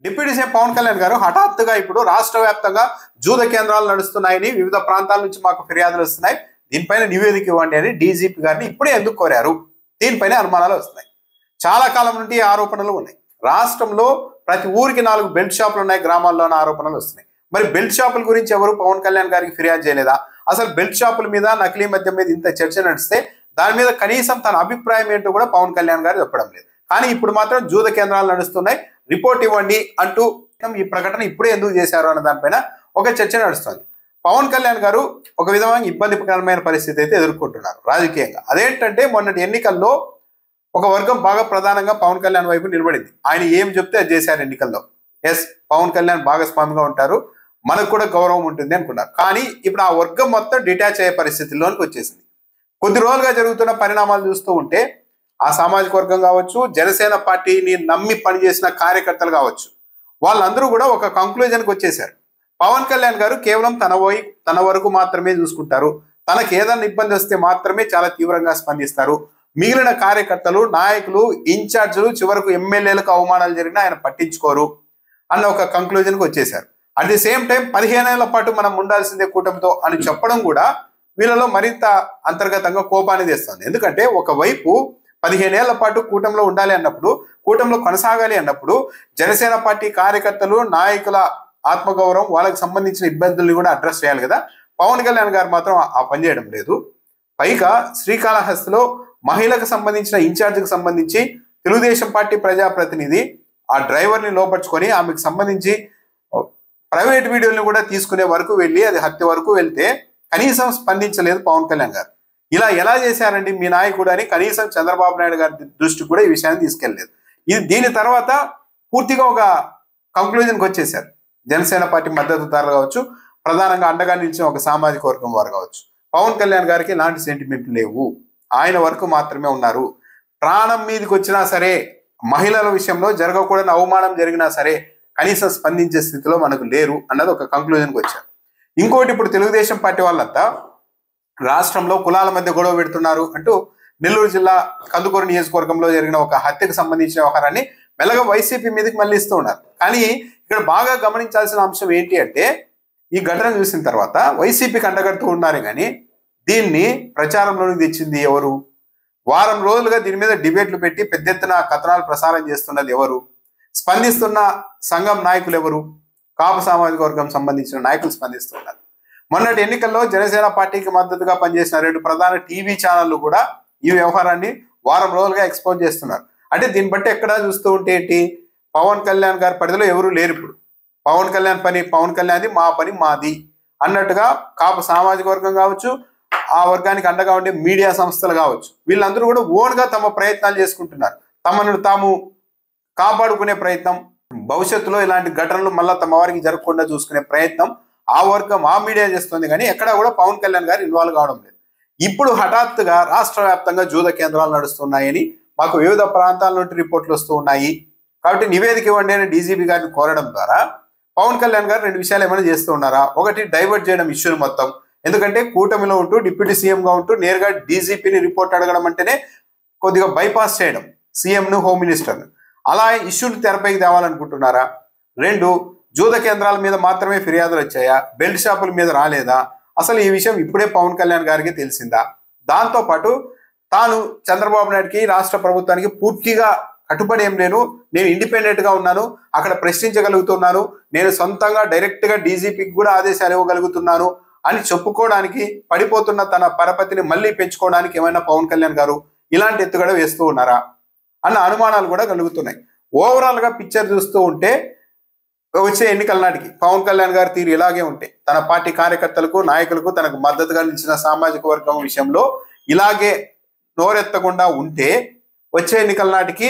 Deputy CM Pawan Kalyan గారు హఠాత్తుగా ఇప్పుడు రాష్ట్ర వ్యాప్తంగా జూద కేంద్రాలు నడుస్తున్నాయని వివిధ ప్రాంతాల నుంచి మాకు ఫిర్యాదులు వస్తున్నాయి, దీనిపైన నివేదిక ఇవ్వండి అని డీజీపీ గారిని ఇప్పుడే ఎందుకు కోరారు? దీనిపైన అనుమానాలు వస్తున్నాయి. చాలా కాలం నుండి ఆరోపణలు ఉన్నాయి. రాష్ట్రంలో ప్రతి ఊరికి 4 బెల్ట్ షాపులు ఉన్నాయి, గ్రామాల్లోనే ఆరోపణలు వస్తున్నాయి. మరి బెల్ట్ షాపుల గురించి ఎవరు పవన్ కళ్యాణ్ గారికి ఫిర్యాదు చేయలేదా? అసలు బెల్ట్ షాపుల మీద, నకిలీ మద్యం మీద ఇంత చర్చ నడిస్తే దాని మీద కనీసం తన అభిప్రాయం ఏంటో కూడా పవన్ కళ్యాణ్ గారు చెప్పడం లేదు. కానీ ఇప్పుడు మాత్రం జూద కేంద్రాలు నడుస్తున్నాయి, రిపోర్ట్ ఇవ్వండి అంటూ ఈ ప్రకటన ఇప్పుడే ఎందుకు చేశారు అన్న దానిపైన ఒక చర్చ నడుస్తుంది. పవన్ కళ్యాణ్ గారు ఒక విధమైన ఇబ్బందికరమైన పరిస్థితి అయితే ఎదుర్కొంటున్నారు రాజకీయంగా. అదేంటంటే మొన్నటి ఎన్నికల్లో ఒక వర్గం బాగా ప్రధానంగా పవన్ కళ్యాణ్ వైపు నిలబడింది. ఆయన ఏం చెప్తే అది చేశారు ఎన్నికల్లో. ఎస్, పవన్ కళ్యాణ్ భాగస్వామిగా ఉంటారు, మనకు కూడా గౌరవం ఉంటుంది అనుకున్నారు. కానీ ఇప్పుడు ఆ వర్గం మొత్తం డిటాచ్ అయ్యే పరిస్థితుల్లోనికి వచ్చేసింది. కొద్ది రోజులుగా జరుగుతున్న పరిణామాలు చూస్తూ ఉంటే ఆ సామాజిక వర్గం కావచ్చు, జనసేన పార్టీని నమ్మి పనిచేసిన కార్యకర్తలు కావచ్చు, వాళ్ళందరూ కూడా ఒక కంక్లూజన్కి వచ్చేసారు. పవన్ కళ్యాణ్ గారు కేవలం తన వరకు మాత్రమే చూసుకుంటారు, తనకు ఏదైనా ఇబ్బంది వస్తే మాత్రమే చాలా తీవ్రంగా స్పందిస్తారు, మిగిలిన కార్యకర్తలు, నాయకులు, ఇన్ఛార్జీలు, చివరకు ఎమ్మెల్యేలకు అవమానాలు జరిగినా ఆయన పట్టించుకోరు అన్న ఒక కంక్లూజన్కి వచ్చేసారు. అట్ ది సేమ్ టైం 15 ఏళ్ల పాటు మనం ఉండాల్సిందే కూటమితో అని చెప్పడం కూడా వీళ్ళలో మరింత అంతర్గతంగా కోపాన్ని తెస్తుంది. ఎందుకంటే ఒకవైపు 15 ఏళ్ల పాటు కూటమిలో ఉండాలి అన్నప్పుడు, కూటమిలో కొనసాగాలి అన్నప్పుడు జనసేన పార్టీ కార్యకర్తలు, నాయకుల ఆత్మగౌరవం, వాళ్ళకి సంబంధించిన ఇబ్బందుల్ని కూడా అడ్రస్ చేయాలి కదా. పవన్ కళ్యాణ్ గారు మాత్రం ఆ పని చేయడం లేదు. పైగా శ్రీకాళహస్తిలో మహిళకు సంబంధించిన ఇన్ఛార్జికి సంబంధించి తెలుగుదేశం పార్టీ ప్రజాప్రతినిధి ఆ డ్రైవర్ని లోపరుచుకొని ఆమెకు సంబంధించి ప్రైవేట్ వీడియోని కూడా తీసుకునే వరకు వెళ్ళి అది హత్య వరకు వెళ్తే కనీసం స్పందించలేదు పవన్ కళ్యాణ్ గారు. ఇలా ఎలా చేశారండి మీ నాయకుడు అని కనీసం చంద్రబాబు నాయుడు గారి దృష్టికి కూడా ఈ విషయాన్ని తీసుకెళ్లలేదు. దీని తర్వాత పూర్తిగా ఒక కంక్లూజన్కి వచ్చేసారు. జనసేన పార్టీ మద్దతుదారులు కావచ్చు, ప్రధానంగా అండగా నిలిచిన ఒక సామాజిక వర్గం వారు కావచ్చు, పవన్ కళ్యాణ్ గారికి ఎలాంటి సెంటిమెంట్లు లేవు, ఆయన వరకు మాత్రమే ఉన్నారు. ప్రాణం మీదకి వచ్చినా సరే, మహిళల విషయంలో జరగకూడని అవమానం జరిగినా సరే కనీసం స్పందించే స్థితిలో మనకు లేరు అన్నది ఒక కంక్లూజన్కి వచ్చారు. ఇంకోటి, ఇప్పుడు తెలుగుదేశం పార్టీ వాళ్ళంతా రాష్ట్రంలో కులాల మధ్య గొడవ పెడుతున్నారు అంటూ నెల్లూరు జిల్లా కందుకూరు నియోజకవర్గంలో జరిగిన ఒక హత్యకు సంబంధించిన వ్యవహారాన్ని మెల్లగా వైసీపీ మీదకి మళ్ళీ ఇస్తూ ఉన్నారు. కానీ ఇక్కడ బాగా గమనించాల్సిన అంశం ఏంటి అంటే, ఈ ఘటన చూసిన తర్వాత వైసీపీకి అండగడుతూ ఉన్నారు, కానీ దీన్ని ప్రచారంలోకి తెచ్చింది ఎవరు? వారం రోజులుగా దీని మీద డిబేట్లు పెట్టి పెద్ద ఎత్తున కథనాలు ప్రసారం చేస్తున్నది ఎవరు? స్పందిస్తున్న సంఘం నాయకులు ఎవరు? కాపు సామాజిక వర్గం సంబంధించిన నాయకులు స్పందిస్తున్నారు. మొన్నటి ఎన్నికల్లో జనసేన పార్టీకి మద్దతుగా పనిచేసిన 2 ప్రధాన టీవీ ఛానళ్లు కూడా ఈ వ్యవహారాన్ని వారం రోజులుగా ఎక్స్పోజ్ చేస్తున్నారు. అంటే దీన్ని బట్టి ఎక్కడా చూస్తూ ఉంటే ఏంటి, పవన్ కళ్యాణ్ గారి పరిధిలో ఎవరు లేరు. ఇప్పుడు పవన్ కళ్యాణ్ పని పవన్ కళ్యాణ్ది, మా పని మాది అన్నట్టుగా కాపు సామాజిక వర్గం కావచ్చు, ఆ వర్గానికి అండగా ఉండే మీడియా సంస్థలు కావచ్చు, వీళ్ళందరూ కూడా ఓన్గా తమ ప్రయత్నాలు చేసుకుంటున్నారు. తమను తాము కాపాడుకునే ప్రయత్నం, భవిష్యత్తులో ఇలాంటి ఘటనలు మళ్ళీ తమ వారికి జరగకుండా చూసుకునే ప్రయత్నం ఆ వర్గం, ఆ మీడియా చేస్తుంది. కానీ ఎక్కడా కూడా పవన్ కళ్యాణ్ గారు ఇన్వాల్వ్ కావడం లేదు. ఇప్పుడు హఠాత్తుగా రాష్ట్ర వ్యాప్తంగా జూద కేంద్రాలు నడుస్తున్నాయని మాకు వివిధ ప్రాంతాల నుండి రిపోర్ట్లు వస్తూ ఉన్నాయి. కాబట్టి నివేదిక ఇవ్వండి అని డీజీపీ గారిని కోరడం ద్వారా పవన్ కళ్యాణ్ గారు 2 విషయాలు ఏమైనా చేస్తూ ఉన్నారా? ఒకటి, డైవర్ట్ చేయడం ఇష్యూని మొత్తం. ఎందుకంటే కూటమిలో ఉంటూ డిప్యూటీ సీఎంగా ఉంటూ నేరుగా డీజీపీని రిపోర్ట్ అడగడం అంటేనే కొద్దిగా బైపాస్ చేయడం సీఎంను, హోమ్ మినిస్టర్ను. అలా ఇష్యూని తెరపైకి తేవాలనుకుంటున్నారా? 2, జూద కేంద్రాల మీద మాత్రమే ఫిర్యాదులు వచ్చాయా? బెల్ట్ షాపుల మీద రాలేదా? అసలు ఈ విషయం ఇప్పుడే పవన్ కళ్యాణ్ గారికి తెలిసిందా? దాంతోపాటు తాను చంద్రబాబు నాయుడికి, రాష్ట్ర ప్రభుత్వానికి పూర్తిగా కట్టుబడి ఏం లేను, నేను ఇండిపెండెంట్గా ఉన్నాను, అక్కడ ప్రశ్నించగలుగుతున్నాను, నేను సొంతంగా డైరెక్ట్గా డీజీపీకి కూడా ఆదేశాలు ఇవ్వగలుగుతున్నాను అని చెప్పుకోవడానికి, పడిపోతున్న తన పరపతిని మళ్ళీ పెంచుకోవడానికి ఏమైనా పవన్ కళ్యాణ్ గారు ఇలాంటి ఎత్తుగడ వేస్తూ ఉన్నారా అన్న అనుమానాలు కూడా కలుగుతున్నాయి. ఓవరాల్గా పిక్చర్ చూస్తూ ఉంటే వచ్చే ఎన్నికల నాటికి పవన్ కళ్యాణ్ గారి తీరు ఇలాగే ఉంటే, తన పార్టీ కార్యకర్తలకు, నాయకులకు, తనకు మద్దతుగా నిలిచిన సామాజిక వర్గం విషయంలో ఇలాగే నోరెత్తకుండా ఉంటే వచ్చే ఎన్నికల నాటికి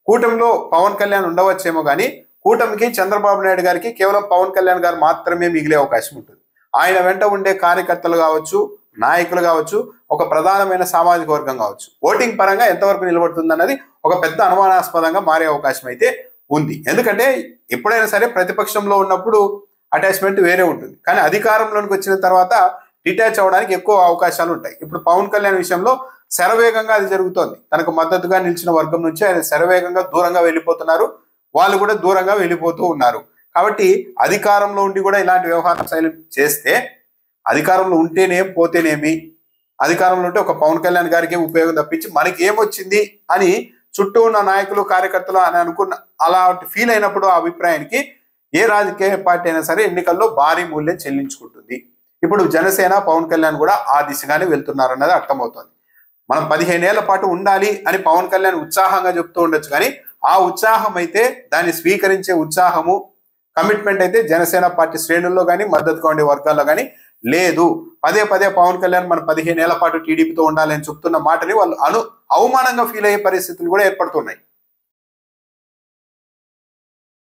కూటమిలో పవన్ కళ్యాణ్ ఉండవచ్చేమో, కానీ కూటమికి, చంద్రబాబు నాయుడు గారికి కేవలం పవన్ కళ్యాణ్ గారు మాత్రమే మిగిలే అవకాశం ఉంటుంది. ఆయన వెంట ఉండే కార్యకర్తలు కావచ్చు, నాయకులు కావచ్చు, ఒక ప్రధానమైన సామాజిక వర్గం కావచ్చు, ఓటింగ్ పరంగా ఎంతవరకు నిలబడుతుంది అన్నది ఒక పెద్ద అనుమానాస్పదంగా మారే అవకాశం అయితే ఉంది. ఎందుకంటే ఎప్పుడైనా సరే ప్రతిపక్షంలో ఉన్నప్పుడు అటాచ్మెంట్ వేరే ఉంటుంది, కానీ అధికారంలోకి వచ్చిన తర్వాత డిటాచ్ అవ్వడానికి ఎక్కువ అవకాశాలు ఉంటాయి. ఇప్పుడు పవన్ కళ్యాణ్ విషయంలో శరవేగంగా అది జరుగుతోంది. తనకు మద్దతుగా నిలిచిన వర్గం నుంచి ఆయన శరవేగంగా దూరంగా వెళ్ళిపోతున్నారు. వాళ్ళు కూడా దూరంగా వెళ్ళిపోతూ ఉన్నారు. కాబట్టి అధికారంలో ఉండి కూడా ఇలాంటి వ్యవహార శైలి చేస్తే అధికారంలో ఉంటేనే పోతేనేమి, అధికారంలో ఉంటే ఒక పవన్ కళ్యాణ్ గారికి ఉపయోగం తప్పించి మనకి ఏమొచ్చింది అని చుట్టూ ఉన్న నాయకులు కార్యకర్తలు అని అనుకున్న అలా ఫీల్ అయినప్పుడు ఆ అభిప్రాయానికి ఏ రాజకీయ పార్టీ అయినా సరే ఎన్నికల్లో భారీ మూల్యం చెల్లించుకుంటుంది. ఇప్పుడు జనసేన పవన్ కళ్యాణ్ కూడా ఆ దిశగానే వెళ్తున్నారు అన్నది అర్థమవుతుంది. మనం 15 ఏళ్ల పాటు ఉండాలి అని పవన్ కళ్యాణ్ ఉత్సాహంగా చెప్తూ ఉండొచ్చు, కానీ ఆ ఉత్సాహం అయితే దాన్ని స్వీకరించే ఉత్సాహము కమిట్మెంట్ అయితే జనసేన పార్టీ శ్రేణుల్లో కానీ మద్దతుగా ఉండే వర్గాల్లో కానీ లేదు. పదే పదే పవన్ కళ్యాణ్ మన 15 ఏళ్ల పాటు టీడీపీతో ఉండాలని చెప్తున్న మాటని వాళ్ళు అవమానంగా ఫీల్ అయ్యే పరిస్థితులు కూడా ఏర్పడుతున్నాయి.